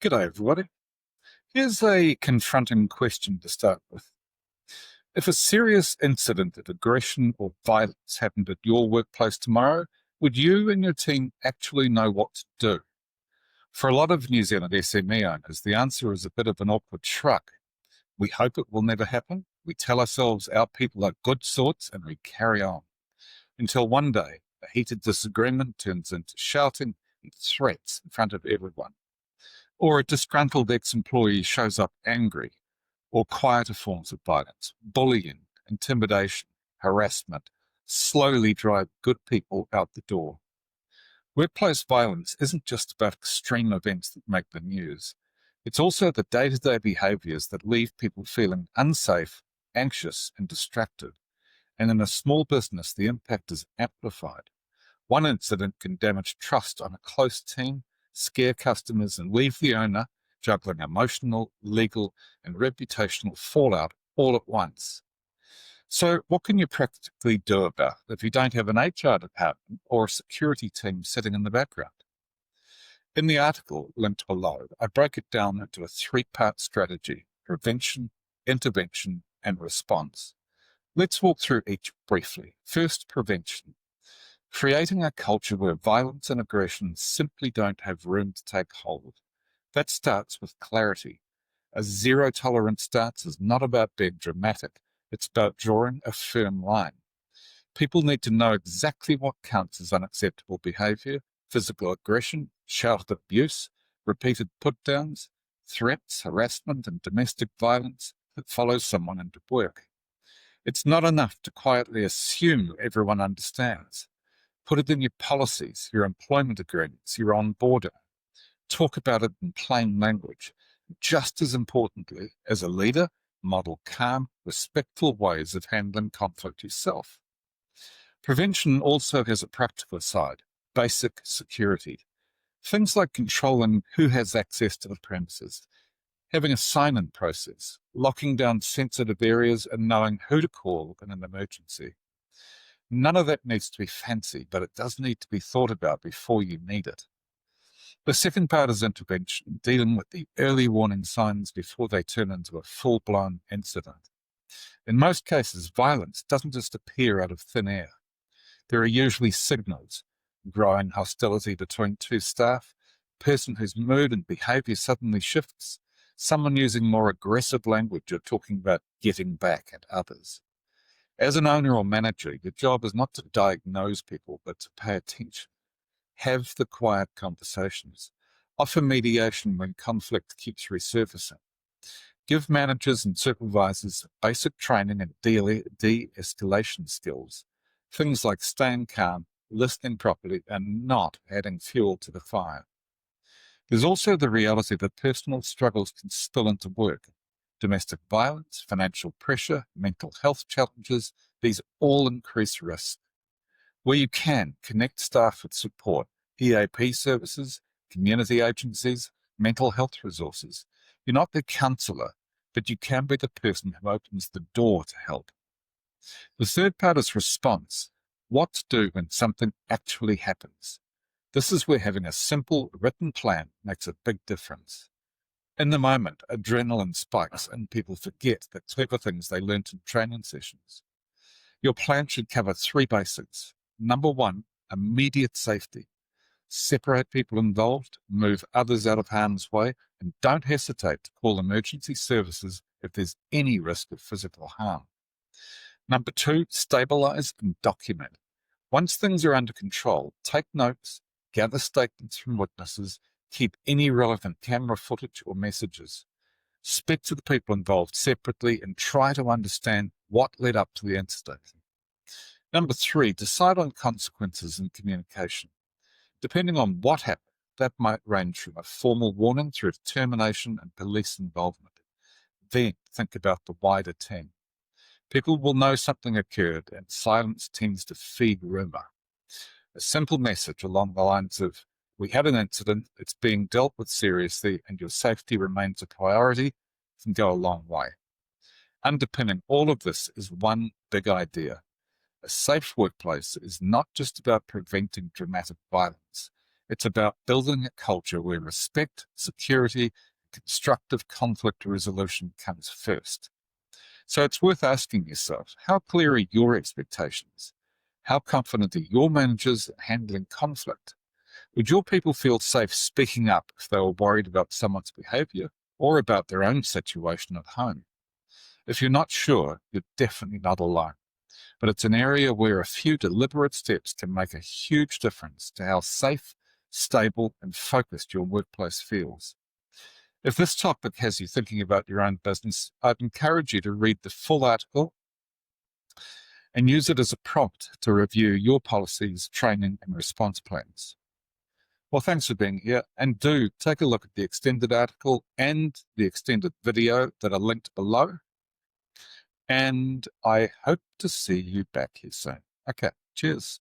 G'day, everybody. Here's a confronting question to start with. If a serious incident of aggression or violence happened at your workplace tomorrow, would you and your team actually know what to do? For a lot of New Zealand SME owners, the answer is a bit of an awkward shrug. We hope it will never happen. We tell ourselves our people are good sorts and we carry on. Until one day, a heated disagreement turns into shouting and threats in front of everyone. Or a disgruntled ex-employee shows up angry, or quieter forms of violence, bullying, intimidation, harassment, slowly drive good people out the door. Workplace violence isn't just about extreme events that make the news. It's also the day-to-day behaviours that leave people feeling unsafe, anxious, and distracted. And in a small business, the impact is amplified. One incident can damage trust on a close team, scare customers, and leave the owner juggling emotional, legal, and reputational fallout all at once. So what can you practically do about it if you don't have an HR department or a security team sitting in the background? In the article linked below, I break it down into a three-part strategy: prevention, intervention, and response. Let's walk through each briefly. First, prevention. Creating a culture where violence and aggression simply don't have room to take hold. That starts with clarity. A zero-tolerance stance is not about being dramatic. It's about drawing a firm line. People need to know exactly what counts as unacceptable behaviour: physical aggression, shouted abuse, repeated put-downs, threats, harassment, and domestic violence that follows someone into work. It's not enough to quietly assume everyone understands. Put it in your policies, your employment agreements, your onboarding. Talk about it in plain language. Just as importantly, as a leader, model calm, respectful ways of handling conflict yourself. Prevention also has a practical side: basic security. Things like controlling who has access to the premises, having a sign-in process, locking down sensitive areas, and knowing who to call in an emergency. None of that needs to be fancy, but it does need to be thought about before you need it. The second part is intervention, dealing with the early warning signs before they turn into a full-blown incident. In most cases, violence doesn't just appear out of thin air. There are usually signals: growing hostility between two staff, a person whose mood and behaviour suddenly shifts, someone using more aggressive language or talking about getting back at others. As an owner or manager, your job is not to diagnose people, but to pay attention. Have the quiet conversations. Offer mediation when conflict keeps resurfacing. Give managers and supervisors basic training in de-escalation skills. Things like staying calm, listening properly, and not adding fuel to the fire. There's also the reality that personal struggles can spill into work. Domestic violence, financial pressure, mental health challenges, these all increase risk. Where you can, connect staff with support, EAP services, community agencies, mental health resources. You're not the counsellor, but you can be the person who opens the door to help. The third part is response. What to do when something actually happens. This is where having a simple written plan makes a big difference. In the moment, adrenaline spikes and people forget the clever things they learnt in training sessions. Your plan should cover three basics. Number one, immediate safety. Separate people involved, move others out of harm's way, and don't hesitate to call emergency services if there's any risk of physical harm. Number two, stabilise and document. Once things are under control, take notes, gather statements from witnesses, keep any relevant camera footage or messages. Speak to the people involved separately and try to understand what led up to the incident. Number three, decide on consequences in communication. Depending on what happened, that might range from a formal warning through to termination and police involvement. Then think about the wider team. People will know something occurred, and silence tends to feed rumour. A simple message along the lines of, "We had an incident, it's being dealt with seriously, and your safety remains a priority," can go a long way. Underpinning all of this is one big idea. A safe workplace is not just about preventing dramatic violence. It's about building a culture where respect, security, constructive conflict resolution comes first. So it's worth asking yourself, how clear are your expectations? How confident are your managers at handling conflict? Would your people feel safe speaking up if they were worried about someone's behaviour or about their own situation at home? If you're not sure, you're definitely not alone. But it's an area where a few deliberate steps can make a huge difference to how safe, stable, and focused your workplace feels. If this topic has you thinking about your own business, I'd encourage you to read the full article and use it as a prompt to review your policies, training, and response plans. Well, thanks for being here, and do take a look at the extended article and the extended video that are linked below. And I hope to see you back here soon. Okay, cheers.